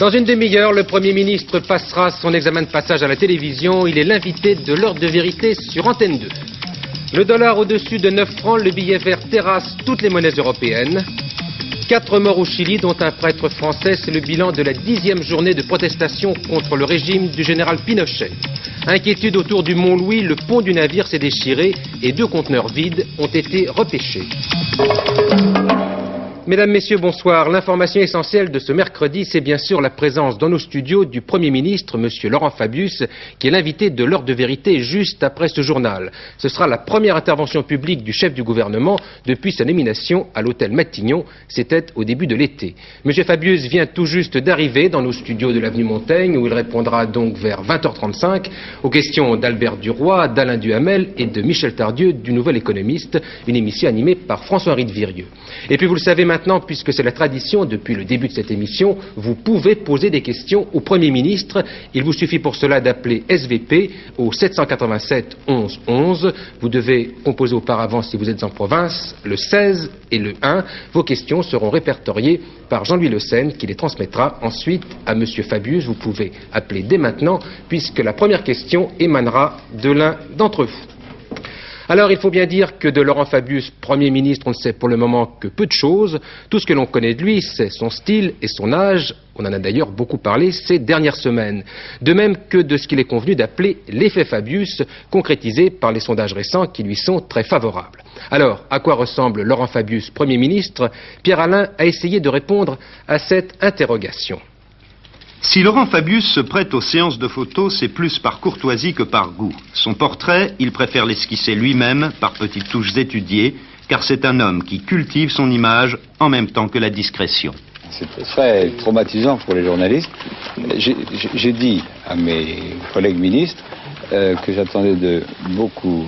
Dans une demi-heure, le Premier ministre passera son examen de passage à la télévision. Il est l'invité de l'heure de vérité sur Antenne 2. Le dollar au-dessus de 9 francs, le billet vert terrasse toutes les monnaies européennes. 4 morts au Chili, dont un prêtre français. C'est le bilan de la 10e journée de protestation contre le régime du général Pinochet. Inquiétude autour du Mont-Louis, le pont du navire s'est déchiré et 2 conteneurs vides ont été repêchés. Mesdames, Messieurs, bonsoir. L'information essentielle de ce mercredi, c'est bien sûr la présence dans nos studios du Premier ministre, M. Laurent Fabius, qui est l'invité de l'heure de vérité juste après ce journal. Ce sera la première intervention publique du chef du gouvernement depuis sa nomination à l'hôtel Matignon. C'était au début de l'été. M. Fabius vient tout juste d'arriver dans nos studios de l'avenue Montaigne, où il répondra donc vers 20h35 aux questions d'Albert Duroy, d'Alain Duhamel et de Michel Tardieu du Nouvel Économiste, une émission animée par François-Henri de Virieux. Et puis vous le savez maintenant, puisque c'est la tradition depuis le début de cette émission, vous pouvez poser des questions au Premier ministre. Il vous suffit pour cela d'appeler SVP au 787 11 11. Vous devez composer auparavant, si vous êtes en province, le 16 et le 1. Vos questions seront répertoriées par Jean-Louis Le Seine, qui les transmettra ensuite à M. Fabius. Vous pouvez appeler dès maintenant, puisque la première question émanera de l'un d'entre vous. Alors, il faut bien dire que de Laurent Fabius, Premier ministre, on ne sait pour le moment que peu de choses. Tout ce que l'on connaît de lui, c'est son style et son âge. On en a d'ailleurs beaucoup parlé ces dernières semaines. De même que de ce qu'il est convenu d'appeler l'effet Fabius, concrétisé par les sondages récents qui lui sont très favorables. Alors, à quoi ressemble Laurent Fabius, Premier ministre? Pierre Alain a essayé de répondre à cette interrogation. Si Laurent Fabius se prête aux séances de photos, c'est plus par courtoisie que par goût. Son portrait, il préfère l'esquisser lui-même par petites touches étudiées, car c'est un homme qui cultive son image en même temps que la discrétion. C'est très traumatisant pour les journalistes. J'ai dit à mes collègues ministres que j'attendais beaucoup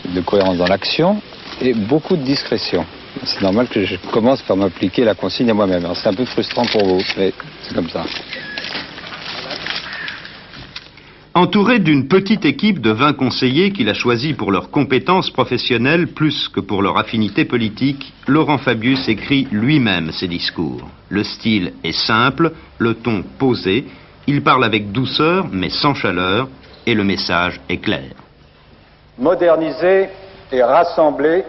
de cohérence dans l'action et beaucoup de discrétion. C'est normal que je commence par m'appliquer la consigne à moi-même. Alors c'est un peu frustrant pour vous, mais c'est comme ça. Entouré d'une petite équipe de 20 conseillers qu'il a choisis pour leurs compétences professionnelles plus que pour leur affinité politique, Laurent Fabius écrit lui-même ses discours. Le style est simple, le ton posé, il parle avec douceur mais sans chaleur et le message est clair. Moderniser et rassembler,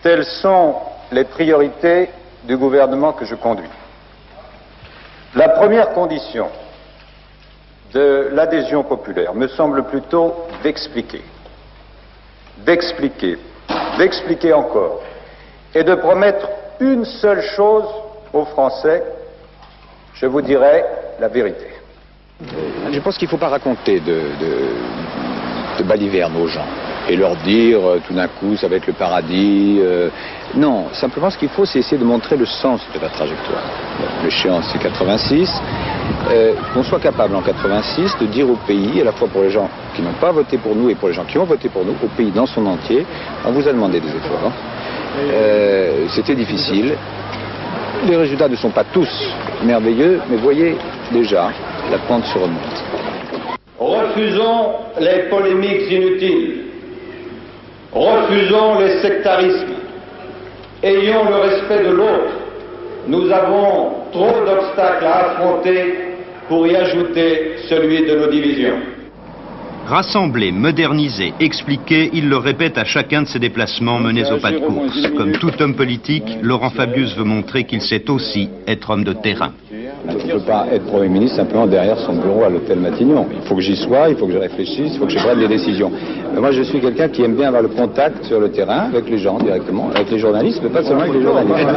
telles sont les priorités du gouvernement que je conduis. La première condition de l'adhésion populaire me semble plutôt d'expliquer encore, et de promettre une seule chose aux Français, je vous dirai la vérité. Je pense qu'il ne faut pas raconter de balivernes aux gens et leur dire tout d'un coup ça va être le paradis. Non, simplement ce qu'il faut, c'est essayer de montrer le sens de la trajectoire. L'échéance c'est 86. Qu'on soit capable en 86 de dire au pays, à la fois pour les gens qui n'ont pas voté pour nous et pour les gens qui ont voté pour nous, au pays dans son entier, on vous a demandé des efforts. C'était difficile. Les résultats ne sont pas tous merveilleux, mais voyez déjà la pente se remonte. Refusons les polémiques inutiles. Refusons les sectarismes. Ayons le respect de l'autre. Nous avons trop d'obstacles à affronter pour y ajouter celui de nos divisions. Rassembler, moderniser, expliquer, il le répète à chacun de ses déplacements menés au pas de course. Comme tout homme politique, Laurent Fabius veut montrer qu'il sait aussi être homme de terrain. On ne peut pas être Premier ministre simplement derrière son bureau à l'hôtel Matignon. Il faut que j'y sois, il faut que je réfléchisse, il faut que je prenne des décisions. Mais moi, je suis quelqu'un qui aime bien avoir le contact sur le terrain avec les gens directement, avec les journalistes, mais pas seulement avec les journalistes.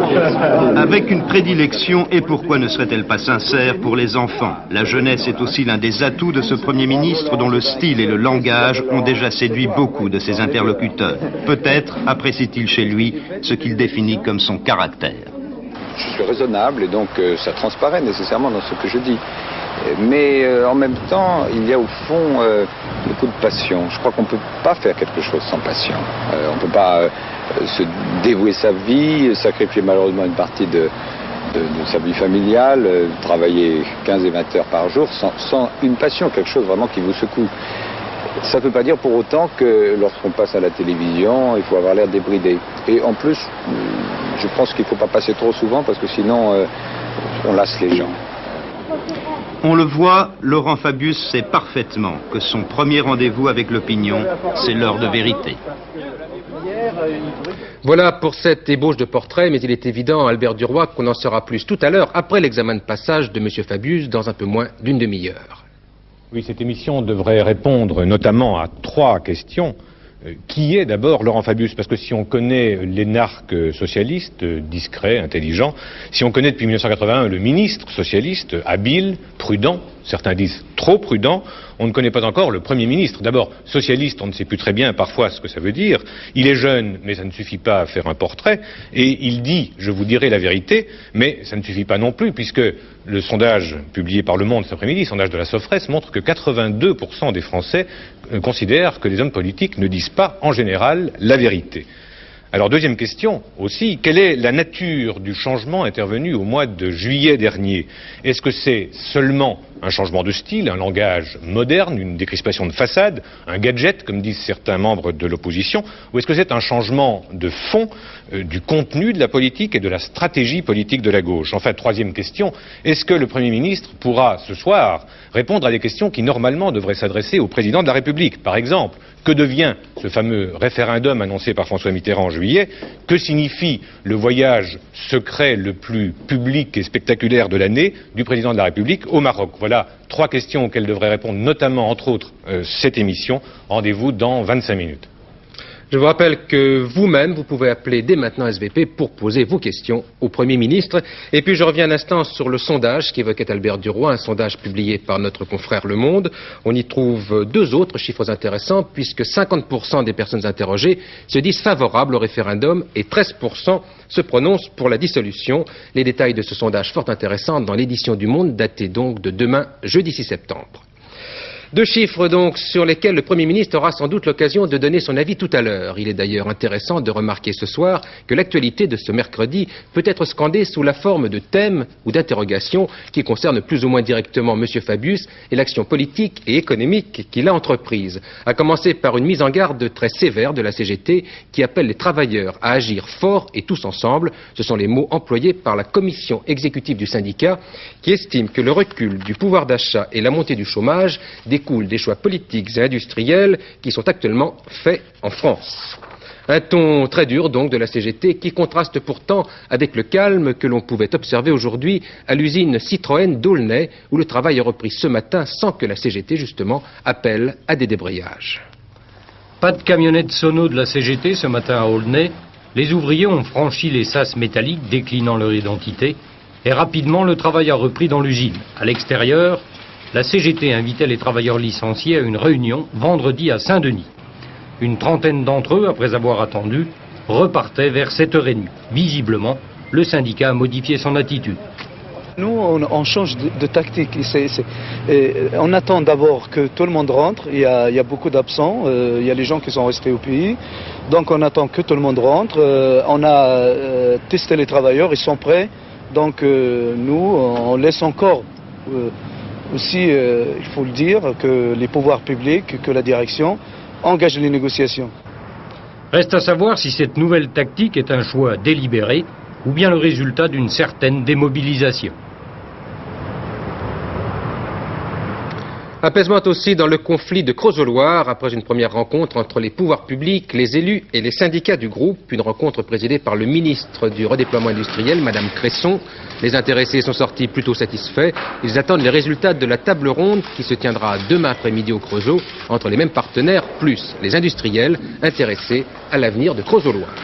Avec une prédilection, et pourquoi ne serait-elle pas sincère, pour les enfants. La jeunesse est aussi l'un des atouts de ce Premier ministre dont le style et le langage ont déjà séduit beaucoup de ses interlocuteurs. Peut-être apprécie-t-il chez lui ce qu'il définit comme son caractère. Je suis raisonnable et donc ça transparaît nécessairement dans ce que je dis. Mais en même temps, il y a au fond beaucoup de passion. Je crois qu'on ne peut pas faire quelque chose sans passion. On ne peut pas se dévouer sa vie, sacrifier malheureusement une partie de sa vie familiale, travailler 15 et 20 heures par jour sans une passion, quelque chose vraiment qui vous secoue. Ça ne veut pas dire pour autant que lorsqu'on passe à la télévision, il faut avoir l'air débridé. Et en plus, je pense qu'il ne faut pas passer trop souvent parce que sinon on lasse les gens. On le voit, Laurent Fabius sait parfaitement que son premier rendez-vous avec l'opinion, c'est l'heure de vérité. Voilà pour cette ébauche de portrait, mais il est évident, Albert Duroy, qu'on en saura plus tout à l'heure, après l'examen de passage de M. Fabius, dans un peu moins d'une demi-heure. Oui, cette émission devrait répondre notamment à 3 questions. Qui est d'abord Laurent Fabius? Parce que si on connaît l'énarque socialiste, discret, intelligent, si on connaît depuis 1981 le ministre socialiste, habile, prudent, certains disent trop prudent, on ne connaît pas encore le Premier ministre. D'abord, socialiste, on ne sait plus très bien parfois ce que ça veut dire. Il est jeune, mais ça ne suffit pas à faire un portrait. Et il dit, je vous dirai la vérité, mais ça ne suffit pas non plus, puisque le sondage publié par Le Monde cet après-midi, le sondage de la Sofres, montre que 82% des Français considèrent que les hommes politiques ne disent pas, en général, la vérité. Alors, deuxième question aussi, quelle est la nature du changement intervenu au mois de juillet dernier? Est-ce que c'est seulement un changement de style, un langage moderne, une décrispation de façade, un gadget, comme disent certains membres de l'opposition, ou est-ce que c'est un changement de fond du contenu de la politique et de la stratégie politique de la gauche? Enfin, troisième question, est-ce que le Premier ministre pourra, ce soir, répondre à des questions qui, normalement, devraient s'adresser au Président de la République? Par exemple, que devient ce fameux référendum annoncé par François Mitterrand en juillet? Que signifie le voyage secret le plus public et spectaculaire de l'année du Président de la République au Maroc? Voilà 3 questions auxquelles devrait répondre notamment, entre autres, cette émission. Rendez-vous dans 25 minutes. Je vous rappelle que vous-même, vous pouvez appeler dès maintenant SVP pour poser vos questions au Premier ministre. Et puis je reviens un instant sur le sondage qu'évoquait Albert Duroy, un sondage publié par notre confrère Le Monde. On y trouve 2 autres chiffres intéressants, puisque 50% des personnes interrogées se disent favorables au référendum et 13% se prononcent pour la dissolution. Les détails de ce sondage fort intéressant dans l'édition du Monde, datée donc de demain, jeudi 6 septembre. 2 chiffres donc sur lesquels le Premier ministre aura sans doute l'occasion de donner son avis tout à l'heure. Il est d'ailleurs intéressant de remarquer ce soir que l'actualité de ce mercredi peut être scandée sous la forme de thèmes ou d'interrogations qui concernent plus ou moins directement M. Fabius et l'action politique et économique qu'il a entreprise. À commencer par une mise en garde très sévère de la CGT qui appelle les travailleurs à agir fort et tous ensemble. Ce sont les mots employés par la commission exécutive du syndicat qui estime que le recul du pouvoir d'achat et la montée du chômage découle des choix politiques et industriels qui sont actuellement faits en France. Un ton très dur donc de la CGT qui contraste pourtant avec le calme que l'on pouvait observer aujourd'hui à l'usine Citroën d'Aulnay où le travail a repris ce matin sans que la CGT justement appelle à des débrayages. Pas de camionnette sono de la CGT ce matin à Aulnay. Les ouvriers ont franchi les sas métalliques déclinant leur identité et rapidement le travail a repris dans l'usine. À l'extérieur, la CGT invitait les travailleurs licenciés à une réunion vendredi à Saint-Denis. Une trentaine d'entre eux, après avoir attendu, repartaient vers 7h30. Visiblement, le syndicat a modifié son attitude. Nous, on change de tactique. On attend d'abord que tout le monde rentre. Il y a beaucoup d'absents. Il y a les gens qui sont restés au pays. Donc on attend que tout le monde rentre. On a testé les travailleurs, ils sont prêts. Donc nous, on laisse encore... Aussi, il faut le dire, que les pouvoirs publics, que la direction engagent les négociations. Reste à savoir si cette nouvelle tactique est un choix délibéré ou bien le résultat d'une certaine démobilisation. Apaisement aussi dans le conflit de Creuse-Loire après une première rencontre entre les pouvoirs publics, les élus et les syndicats du groupe. Une rencontre présidée par le ministre du redéploiement industriel, Madame Cresson. Les intéressés sont sortis plutôt satisfaits. Ils attendent les résultats de la table ronde qui se tiendra demain après-midi au Creusot entre les mêmes partenaires plus les industriels intéressés à l'avenir de Creuse-Loire.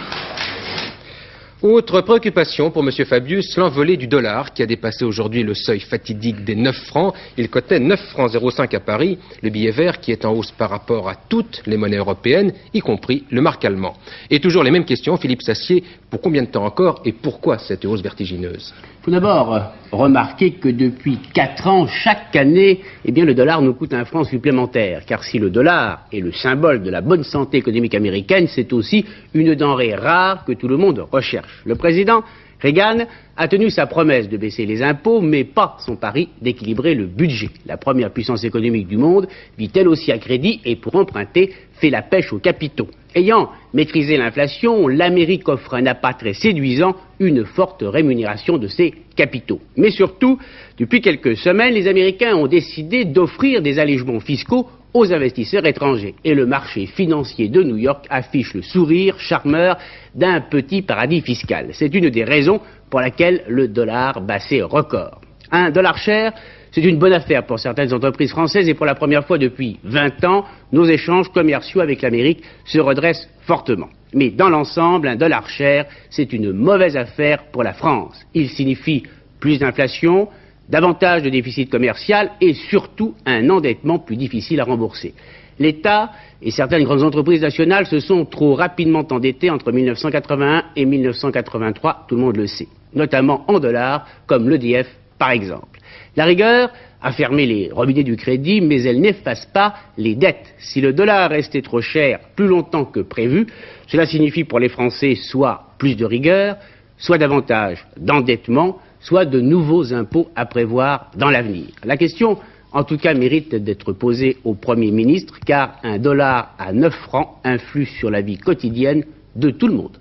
Autre préoccupation pour M. Fabius, l'envolée du dollar qui a dépassé aujourd'hui le seuil fatidique des 9 francs. Il cotait 9 francs 05 à Paris, le billet vert qui est en hausse par rapport à toutes les monnaies européennes, y compris le marque allemand. Et toujours les mêmes questions, Philippe Sassier, pour combien de temps encore et pourquoi cette hausse vertigineuse? Il faut d'abord remarquer que depuis 4 ans, chaque année, le dollar nous coûte 1 franc supplémentaire. Car si le dollar est le symbole de la bonne santé économique américaine, c'est aussi une denrée rare que tout le monde recherche. Le président Reagan a tenu sa promesse de baisser les impôts, mais pas son pari d'équilibrer le budget. La première puissance économique du monde vit elle aussi à crédit et pour emprunter fait la pêche aux capitaux. Ayant maîtrisé l'inflation, l'Amérique offre un appât très séduisant, une forte rémunération de ses capitaux. Mais surtout, depuis quelques semaines, les Américains ont décidé d'offrir des allégements fiscaux aux investisseurs étrangers. Et le marché financier de New York affiche le sourire charmeur d'un petit paradis fiscal. C'est une des raisons pour laquelle le dollar bat ses records. Un dollar cher, c'est une bonne affaire pour certaines entreprises françaises et pour la première fois depuis 20 ans, nos échanges commerciaux avec l'Amérique se redressent fortement. Mais dans l'ensemble, un dollar cher, c'est une mauvaise affaire pour la France. Il signifie plus d'inflation, davantage de déficit commercial et surtout un endettement plus difficile à rembourser. L'État et certaines grandes entreprises nationales se sont trop rapidement endettés entre 1981 et 1983, tout le monde le sait, notamment en dollars, comme l'EDF par exemple. La rigueur a fermé les robinets du crédit, mais elle n'efface pas les dettes. Si le dollar restait trop cher plus longtemps que prévu, cela signifie pour les Français soit plus de rigueur, soit davantage d'endettement, soit de nouveaux impôts à prévoir dans l'avenir. La question, en tout cas, mérite d'être posée au Premier ministre, car un dollar à 9 francs influe sur la vie quotidienne de tout le monde.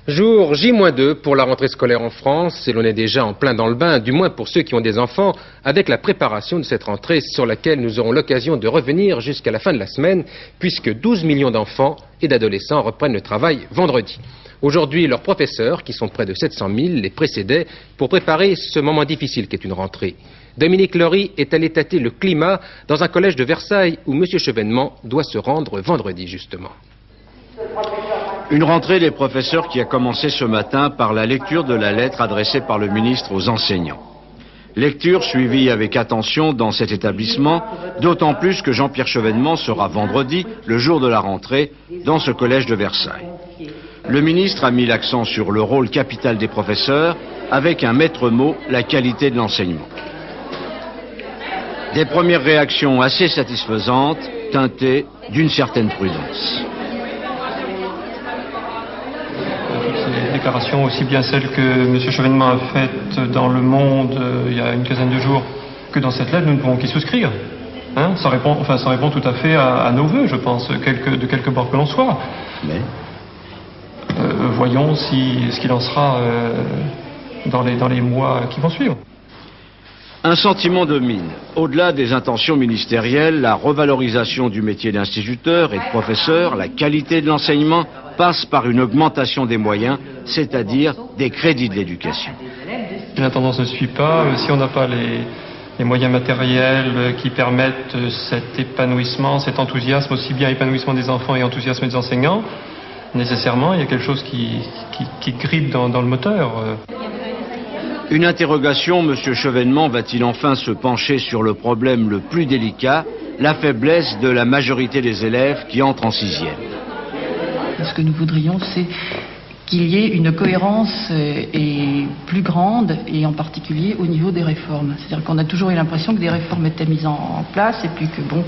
Jour J-2 pour la rentrée scolaire en France, et l'on est déjà en plein dans le bain, du moins pour ceux qui ont des enfants, avec la préparation de cette rentrée sur laquelle nous aurons l'occasion de revenir jusqu'à la fin de la semaine, puisque 12 millions d'enfants et d'adolescents reprennent le travail vendredi. Aujourd'hui, leurs professeurs, qui sont près de 700 000, les précédaient pour préparer ce moment difficile qu'est une rentrée. Dominique Lory est allé tâter le climat dans un collège de Versailles où M. Chevènement doit se rendre vendredi justement. Une rentrée des professeurs qui a commencé ce matin par la lecture de la lettre adressée par le ministre aux enseignants. Lecture suivie avec attention dans cet établissement, d'autant plus que Jean-Pierre Chevènement sera vendredi, le jour de la rentrée, dans ce collège de Versailles. Le ministre a mis l'accent sur le rôle capital des professeurs, avec un maître mot, la qualité de l'enseignement. Des premières réactions assez satisfaisantes, teintées d'une certaine prudence. Déclaration, aussi bien celle que M. Chevènement a faite dans Le Monde il y a une quinzaine de jours que dans cette lettre, nous ne pouvons qu'y souscrire. Hein, ça répond tout à fait à nos voeux, je pense, de quelque bord que l'on soit. Mais voyons ce qu'il en sera dans les mois qui vont suivre. Un sentiment domine. Au-delà des intentions ministérielles, la revalorisation du métier d'instituteur et de professeur, la qualité de l'enseignement passe par une augmentation des moyens, c'est-à-dire des crédits de l'éducation. La tendance ne suit pas. Si on n'a pas les moyens matériels qui permettent cet épanouissement, cet enthousiasme, aussi bien épanouissement des enfants et enthousiasme des enseignants, nécessairement, il y a quelque chose qui grippe dans le moteur. Une interrogation, M. Chevènement va-t-il enfin se pencher sur le problème le plus délicat, la faiblesse de la majorité des élèves qui entrent en 6e. Ce que nous voudrions, c'est qu'il y ait une cohérence et plus grande, et en particulier au niveau des réformes. C'est-à-dire qu'on a toujours eu l'impression que des réformes étaient mises en place, et puis que bon,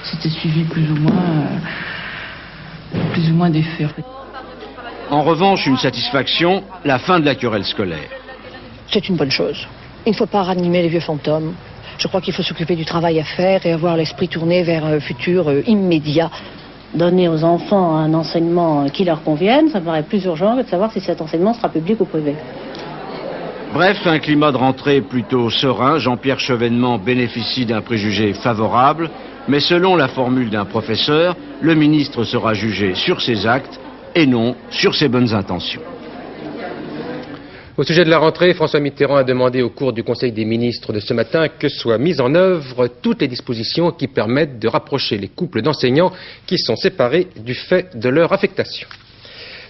c'était suivi plus ou moins d'effets. En revanche, une satisfaction, la fin de la querelle scolaire. C'est une bonne chose. Il ne faut pas ranimer les vieux fantômes. Je crois qu'il faut s'occuper du travail à faire et avoir l'esprit tourné vers un futur immédiat. Donner aux enfants un enseignement qui leur convienne, ça me paraît plus urgent que de savoir si cet enseignement sera public ou privé. Bref, un climat de rentrée plutôt serein. Jean-Pierre Chevènement bénéficie d'un préjugé favorable, mais selon la formule d'un professeur, le ministre sera jugé sur ses actes et non sur ses bonnes intentions. Au sujet de la rentrée, François Mitterrand a demandé au cours du Conseil des ministres de ce matin que soient mises en œuvre toutes les dispositions qui permettent de rapprocher les couples d'enseignants qui sont séparés du fait de leur affectation.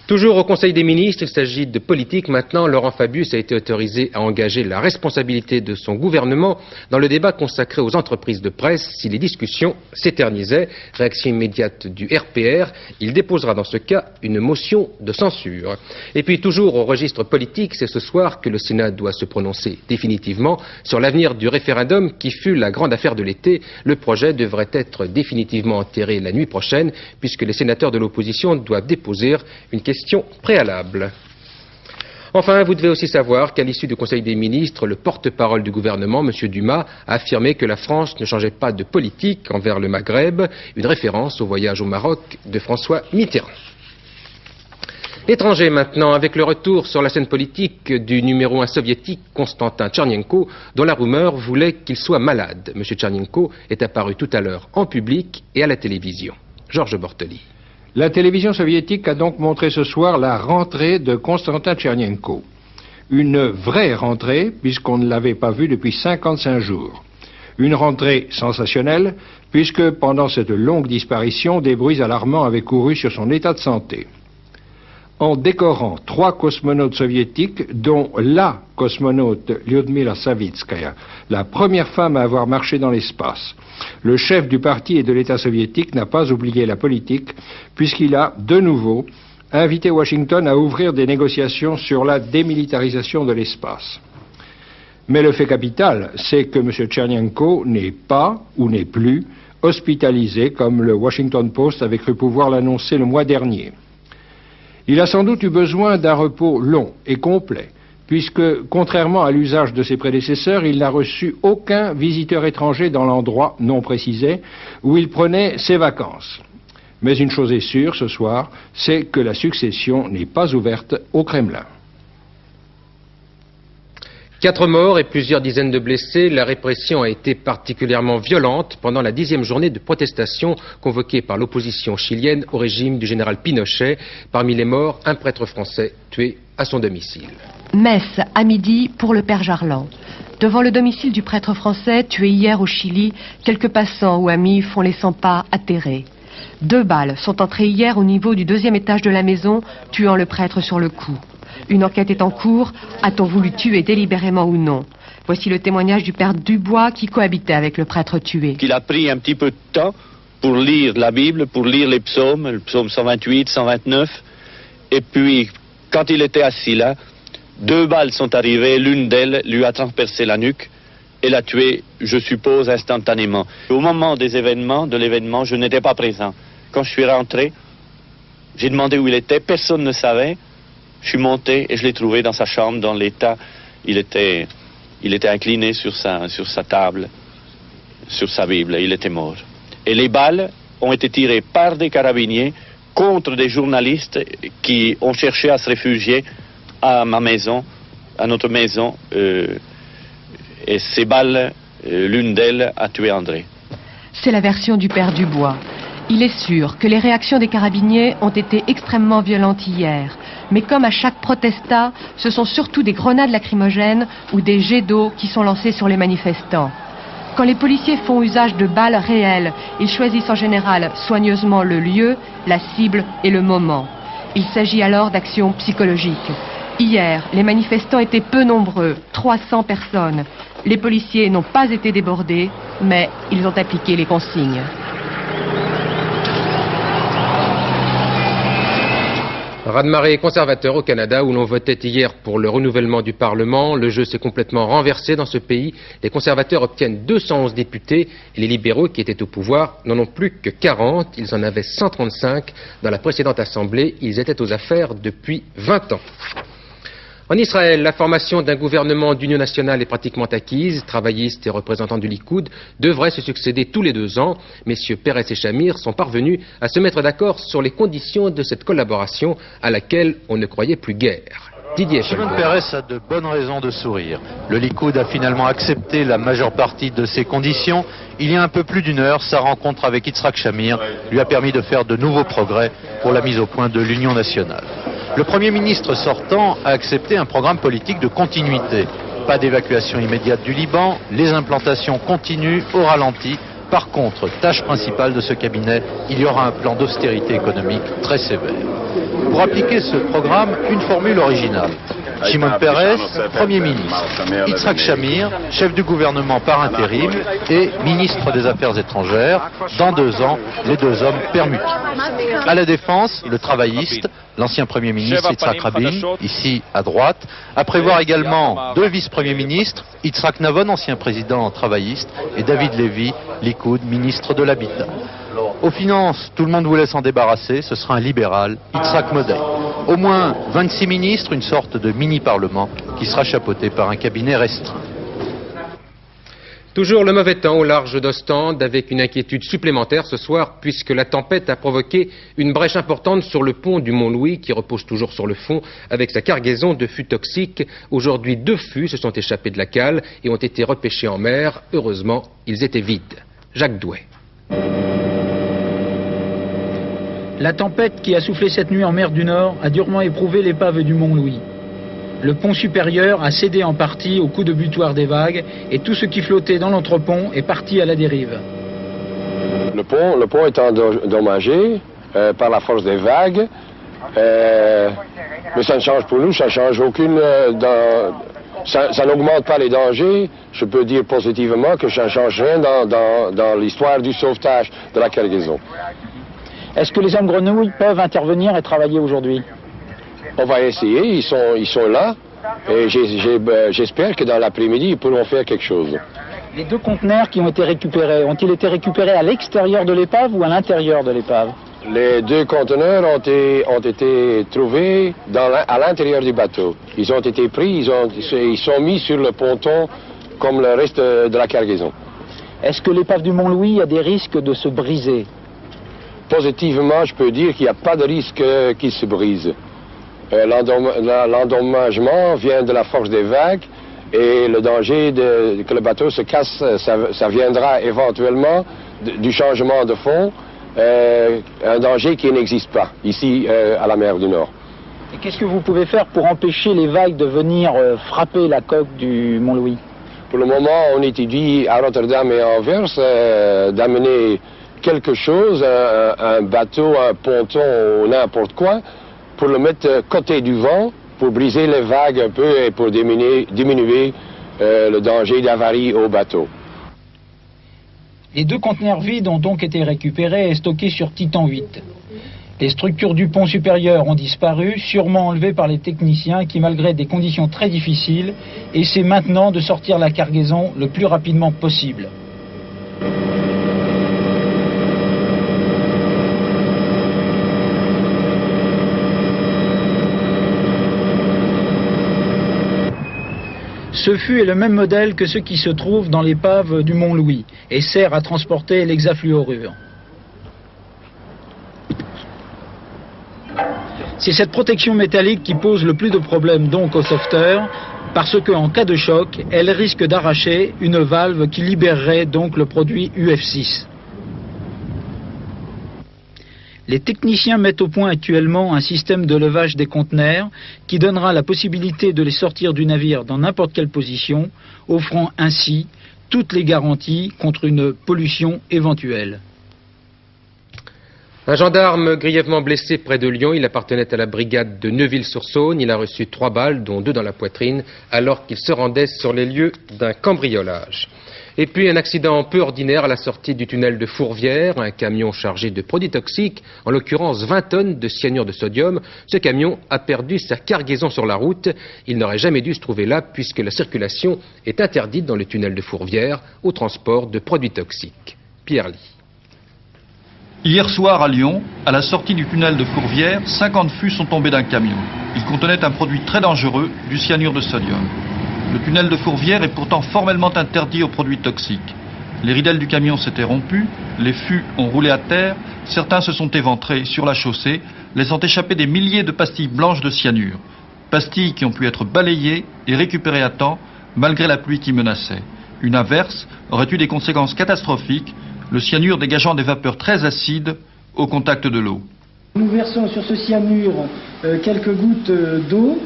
Toujours au Conseil des ministres, il s'agit de politique. Maintenant, Laurent Fabius a été autorisé à engager la responsabilité de son gouvernement dans le débat consacré aux entreprises de presse si les discussions s'éternisaient. Réaction immédiate du RPR, il déposera dans ce cas une motion de censure. Et puis toujours au registre politique, c'est ce soir que le Sénat doit se prononcer définitivement sur l'avenir du référendum qui fut la grande affaire de l'été. Le projet devrait être définitivement enterré la nuit prochaine puisque les sénateurs de l'opposition doivent déposer une question préalable. Enfin, vous devez aussi savoir qu'à l'issue du Conseil des ministres, le porte-parole du gouvernement, M. Dumas, a affirmé que la France ne changeait pas de politique envers le Maghreb, une référence au voyage au Maroc de François Mitterrand. L'étranger maintenant, avec le retour sur la scène politique du numéro 1 soviétique, Konstantin Tchernenko, dont la rumeur voulait qu'il soit malade. M. Tchernenko est apparu tout à l'heure en public et à la télévision. Georges Bortoli. La télévision soviétique a donc montré ce soir la rentrée de Konstantin Tchernenko. Une vraie rentrée, puisqu'on ne l'avait pas vu depuis 55 jours. Une rentrée sensationnelle, puisque pendant cette longue disparition, des bruits alarmants avaient couru sur son état de santé. En décorant 3 cosmonautes soviétiques, dont la cosmonaute Lyudmila Savitskaya, la première femme à avoir marché dans l'espace. Le chef du parti et de l'État soviétique n'a pas oublié la politique, puisqu'il a, de nouveau, invité Washington à ouvrir des négociations sur la démilitarisation de l'espace. Mais le fait capital, c'est que M. Tchernenko n'est pas, ou n'est plus, hospitalisé, comme le Washington Post avait cru pouvoir l'annoncer le mois dernier. Il a sans doute eu besoin d'un repos long et complet, puisque, contrairement à l'usage de ses prédécesseurs, il n'a reçu aucun visiteur étranger dans l'endroit non précisé où il prenait ses vacances. Mais une chose est sûre ce soir, c'est que la succession n'est pas ouverte au Kremlin. 4 morts et plusieurs dizaines de blessés, la répression a été particulièrement violente pendant la 10e journée de protestation convoquée par l'opposition chilienne au régime du général Pinochet. Parmi les morts, un prêtre français tué à son domicile. Messe à midi pour le père Jarlan. Devant le domicile du prêtre français tué hier au Chili, quelques passants ou amis font les 100 pas atterrés. 2 balles sont entrées hier au niveau du 2e étage de la maison, tuant le prêtre sur le coup. Une enquête est en cours. A-t-on voulu tuer délibérément ou non? Voici le témoignage du père Dubois qui cohabitait avec le prêtre tué. Il a pris un petit peu de temps pour lire la Bible, pour lire les psaumes, le psaume 128, 129. Et puis, quand il était assis là, 2 balles sont arrivées, l'une d'elles lui a transpercé la nuque et l'a tué, je suppose, instantanément. Au moment des événements, de l'événement, je n'étais pas présent. Quand je suis rentré, j'ai demandé où il était, personne ne savait. Je suis monté et je l'ai trouvé dans sa chambre, dans l'état. Il était incliné sur sa table, sur sa Bible, il était mort. Et les balles ont été tirées par des carabiniers contre des journalistes qui ont cherché à se réfugier à ma maison, à notre maison. Et ces balles, l'une d'elles a tué André. C'est la version du père Dubois. Il est sûr que les réactions des carabiniers ont été extrêmement violentes hier. Mais comme à chaque protestat, ce sont surtout des grenades lacrymogènes ou des jets d'eau qui sont lancés sur les manifestants. Quand les policiers font usage de balles réelles, ils choisissent en général soigneusement le lieu, la cible et le moment. Il s'agit alors d'actions psychologiques. Hier, les manifestants étaient peu nombreux, 300 personnes. Les policiers n'ont pas été débordés, mais ils ont appliqué les consignes. Raz-de-marée conservateur au Canada où l'on votait hier pour le renouvellement du Parlement. Le jeu s'est complètement renversé dans ce pays. Les conservateurs obtiennent 211 députés et les libéraux qui étaient au pouvoir n'en ont plus que 40. Ils en avaient 135 dans la précédente Assemblée. Ils étaient aux affaires depuis 20 ans. En Israël, la formation d'un gouvernement d'union nationale est pratiquement acquise. Travaillistes et représentants du Likoud devraient se succéder tous les 2 ans. Messieurs Peres et Shamir sont parvenus à se mettre d'accord sur les conditions de cette collaboration à laquelle on ne croyait plus guère. Didier Shimon Peres a de bonnes raisons de sourire. Le Likoud a finalement accepté la majeure partie de ses conditions. Il y a un peu plus d'1 heure, sa rencontre avec Yitzhak Shamir lui a permis de faire de nouveaux progrès pour la mise au point de l'Union nationale. Le Premier ministre sortant a accepté un programme politique de continuité. Pas d'évacuation immédiate du Liban, les implantations continuent au ralenti. Par contre, tâche principale de ce cabinet, il y aura un plan d'austérité économique très sévère. Pour appliquer ce programme, une formule originale. Shimon Peres, Premier ministre. Yitzhak Shamir, chef du gouvernement par intérim et ministre des Affaires étrangères. Dans 2 ans, les 2 hommes permutés. À la défense, le travailliste, l'ancien Premier ministre Yitzhak Rabin, ici à droite. À prévoir également 2 vice-premiers ministres, Yitzhak Navon, ancien président travailliste, et David Levy, Likoud, ministre de l'Habitat. Aux finances, tout le monde voulait s'en débarrasser, ce sera un libéral, Yitzhak Modai. Au moins 26 ministres, une sorte de mini-parlement qui sera chapeauté par un cabinet restreint. Toujours le mauvais temps au large d'Ostende, avec une inquiétude supplémentaire ce soir, puisque la tempête a provoqué une brèche importante sur le pont du Mont-Louis, qui repose toujours sur le fond, avec sa cargaison de fûts toxiques. Aujourd'hui, 2 fûts se sont échappés de la cale et ont été repêchés en mer. Heureusement, ils étaient vides. Jacques Douai. La tempête qui a soufflé cette nuit en mer du Nord a durement éprouvé l'épave du Mont-Louis. Le pont supérieur a cédé en partie au coup de butoir des vagues et tout ce qui flottait dans l'entrepont est parti à la dérive. Le pont est endommagé par la force des vagues, mais ça ne change pour nous, ça ne change aucune... ça n'augmente pas les dangers. Je peux dire positivement que ça ne change rien dans l'histoire du sauvetage de la cargaison. Est-ce que les hommes grenouilles peuvent intervenir et travailler aujourd'hui? On va essayer, ils sont là, et j'espère que dans l'après-midi, ils pourront faire quelque chose. Les 2 conteneurs qui ont été récupérés, ont-ils été récupérés à l'extérieur de l'épave ou à l'intérieur de l'épave? Les 2 conteneurs ont été trouvés à l'intérieur du bateau. Ils ont été pris, ils sont mis sur le ponton comme le reste de la cargaison. Est-ce que l'épave du Mont-Louis a des risques de se briser? Positivement, je peux dire qu'il n'y a pas de risque qu'il se brise. L'endommagement vient de la force des vagues et le danger que le bateau se casse, ça viendra éventuellement du changement de fond, un danger qui n'existe pas ici à la mer du Nord. Et qu'est-ce que vous pouvez faire pour empêcher les vagues de venir frapper la coque du Mont-Louis? Pour le moment, on étudie à Rotterdam et à Anvers d'amener quelque chose, un bateau, un ponton ou n'importe quoi, pour le mettre côté du vent, pour briser les vagues un peu et pour diminuer le danger d'avarie au bateau. Les 2 conteneurs vides ont donc été récupérés et stockés sur Titan 8. Les structures du pont supérieur ont disparu, sûrement enlevées par les techniciens qui, malgré des conditions très difficiles, essaient maintenant de sortir la cargaison le plus rapidement possible. Ce fût est le même modèle que ceux qui se trouvent dans l'épave du Mont-Louis et sert à transporter l'hexafluorure. C'est cette protection métallique qui pose le plus de problèmes donc au sauveteur, parce qu'en cas de choc, elle risque d'arracher une valve qui libérerait donc le produit UF6. Les techniciens mettent au point actuellement un système de levage des conteneurs qui donnera la possibilité de les sortir du navire dans n'importe quelle position, offrant ainsi toutes les garanties contre une pollution éventuelle. Un gendarme grièvement blessé près de Lyon, il appartenait à la brigade de Neuville-sur-Saône. Il a reçu 3 balles, dont 2 dans la poitrine, alors qu'il se rendait sur les lieux d'un cambriolage. Et puis un accident peu ordinaire à la sortie du tunnel de Fourvière, un camion chargé de produits toxiques, en l'occurrence 20 tonnes de cyanure de sodium. Ce camion a perdu sa cargaison sur la route. Il n'aurait jamais dû se trouver là puisque la circulation est interdite dans le tunnel de Fourvière au transport de produits toxiques. Pierre Ly. Hier soir à Lyon, à la sortie du tunnel de Fourvière, 50 fûts sont tombés d'un camion. Ils contenaient un produit très dangereux, du cyanure de sodium. Le tunnel de Fourvière est pourtant formellement interdit aux produits toxiques. Les ridelles du camion s'étaient rompues, les fûts ont roulé à terre, certains se sont éventrés sur la chaussée, laissant échapper des milliers de pastilles blanches de cyanure. Pastilles qui ont pu être balayées et récupérées à temps, malgré la pluie qui menaçait. Une averse aurait eu des conséquences catastrophiques, le cyanure dégageant des vapeurs très acides au contact de l'eau. Nous versons sur ce cyanure quelques gouttes d'eau.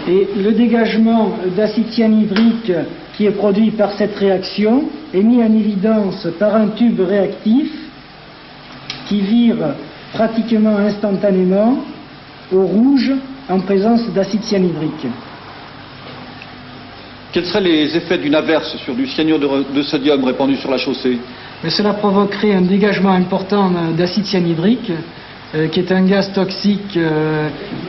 Et le dégagement d'acide cyanhydrique qui est produit par cette réaction est mis en évidence par un tube réactif qui vire pratiquement instantanément au rouge en présence d'acide cyanhydrique. Quels seraient les effets d'une averse sur du cyanure de sodium répandu sur la chaussée? Mais cela provoquerait un dégagement important d'acide cyanhydrique qui est un gaz toxique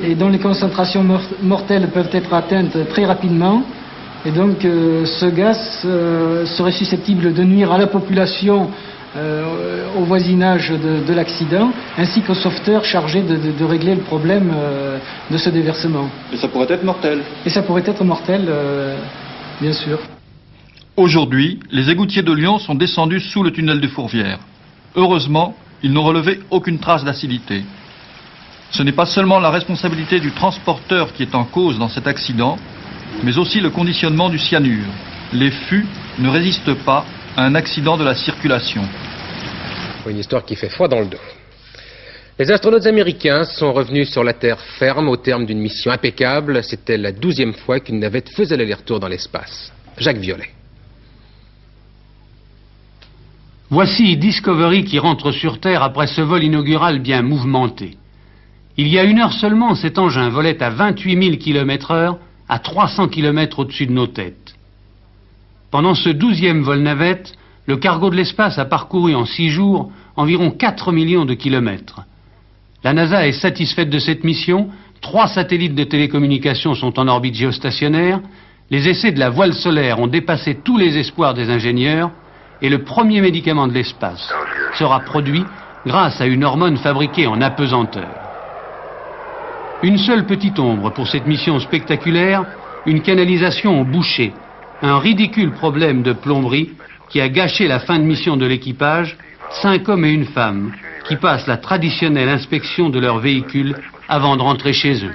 et dont les concentrations mortelles peuvent être atteintes très rapidement. Et donc ce gaz serait susceptible de nuire à la population au voisinage de l'accident, ainsi qu'au sauveteur chargé de régler le problème de ce déversement. Et ça pourrait être mortel. Et ça pourrait être mortel, bien sûr. Aujourd'hui, les égoutiers de Lyon sont descendus sous le tunnel de Fourvière. Heureusement, ils n'ont relevé aucune trace d'acidité. Ce n'est pas seulement la responsabilité du transporteur qui est en cause dans cet accident, mais aussi le conditionnement du cyanure. Les fûts ne résistent pas à un accident de la circulation. Une histoire qui fait froid dans le dos. Les astronautes américains sont revenus sur la Terre ferme au terme d'une mission impeccable. C'était la 12e fois qu'une navette faisait l'aller-retour dans l'espace. Jacques Violet. Voici Discovery qui rentre sur Terre après ce vol inaugural bien mouvementé. Il y a 1 heure seulement, cet engin volait à 28 000 km/h, à 300 km au-dessus de nos têtes. Pendant ce 12e vol navette, le cargo de l'espace a parcouru en 6 jours environ 4 millions de kilomètres. La NASA est satisfaite de cette mission. 3 satellites de télécommunications sont en orbite géostationnaire. Les essais de la voile solaire ont dépassé tous les espoirs des ingénieurs. Et le premier médicament de l'espace sera produit grâce à une hormone fabriquée en apesanteur. Une seule petite ombre pour cette mission spectaculaire, une canalisation au boucher, un ridicule problème de plomberie qui a gâché la fin de mission de l'équipage, 5 hommes et une femme qui passent la traditionnelle inspection de leur véhicule avant de rentrer chez eux.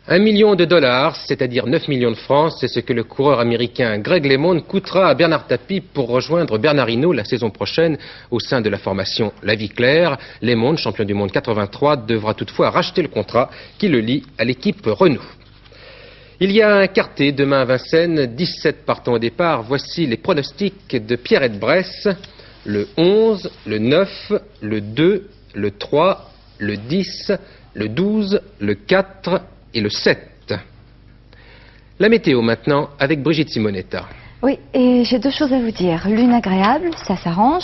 $1 million, c'est-à-dire 9 millions de francs, c'est ce que le coureur américain Greg LeMond coûtera à Bernard Tapie pour rejoindre Bernard Hinault la saison prochaine au sein de la formation La Vie Claire. LeMond, champion du monde 83, devra toutefois racheter le contrat qui le lie à l'équipe Renault. Il y a un quartet demain à Vincennes, 17 partants au départ. Voici les pronostics de Pierrette Bresse. Le 11, le 9, le 2, le 3, le 10, le 12, le 4 et le 7. La météo maintenant avec Brigitte Simonetta. Oui, et j'ai 2 choses à vous dire. L'une agréable, ça s'arrange.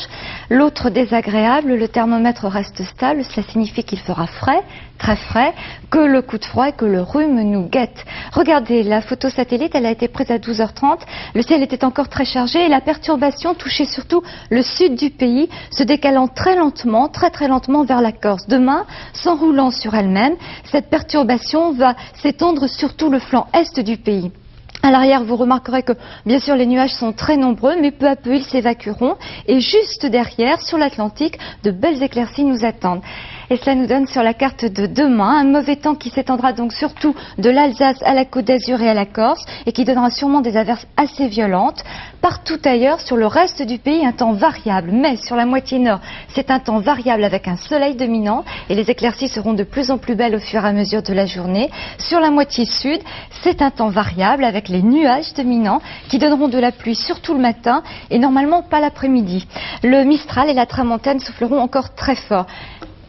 L'autre désagréable, le thermomètre reste stable. Cela signifie qu'il fera frais, très frais, que le coup de froid et que le rhume nous guette. Regardez, la photo satellite, elle a été prise à 12h30. Le ciel était encore très chargé et la perturbation touchait surtout le sud du pays, se décalant très lentement, très lentement vers la Corse. Demain, s'enroulant sur elle-même, cette perturbation va s'étendre sur tout le flanc est du pays. À l'arrière, vous remarquerez que, bien sûr, les nuages sont très nombreux, mais peu à peu, ils s'évacueront. Et juste derrière, sur l'Atlantique, de belles éclaircies nous attendent. Et cela nous donne sur la carte de demain un mauvais temps qui s'étendra donc surtout de l'Alsace à la Côte d'Azur et à la Corse et qui donnera sûrement des averses assez violentes. Partout ailleurs, sur le reste du pays, un temps variable. Mais sur la moitié nord, c'est un temps variable avec un soleil dominant et les éclaircies seront de plus en plus belles au fur et à mesure de la journée. Sur la moitié sud, c'est un temps variable avec les nuages dominants qui donneront de la pluie surtout le matin et normalement pas l'après-midi. Le Mistral et la Tramontane souffleront encore très fort.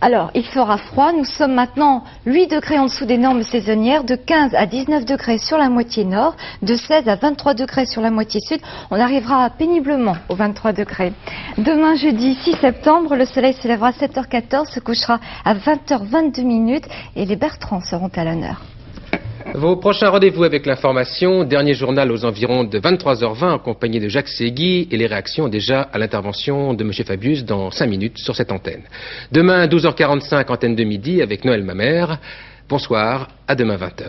Alors, il fera froid. Nous sommes maintenant 8 degrés en dessous des normes saisonnières, de 15 à 19 degrés sur la moitié nord, de 16 à 23 degrés sur la moitié sud. On arrivera péniblement aux 23 degrés. Demain, jeudi 6 septembre, le soleil se lèvera à 7h14, se couchera à 20h22 et les Bertrands seront à l'honneur. Vos prochains rendez-vous avec l'information, dernier journal aux environs de 23h20 en compagnie de Jacques Ségui et les réactions déjà à l'intervention de M. Fabius dans 5 minutes sur cette antenne. Demain 12h45, antenne de midi avec Noël Mamère. Bonsoir, à demain 20h.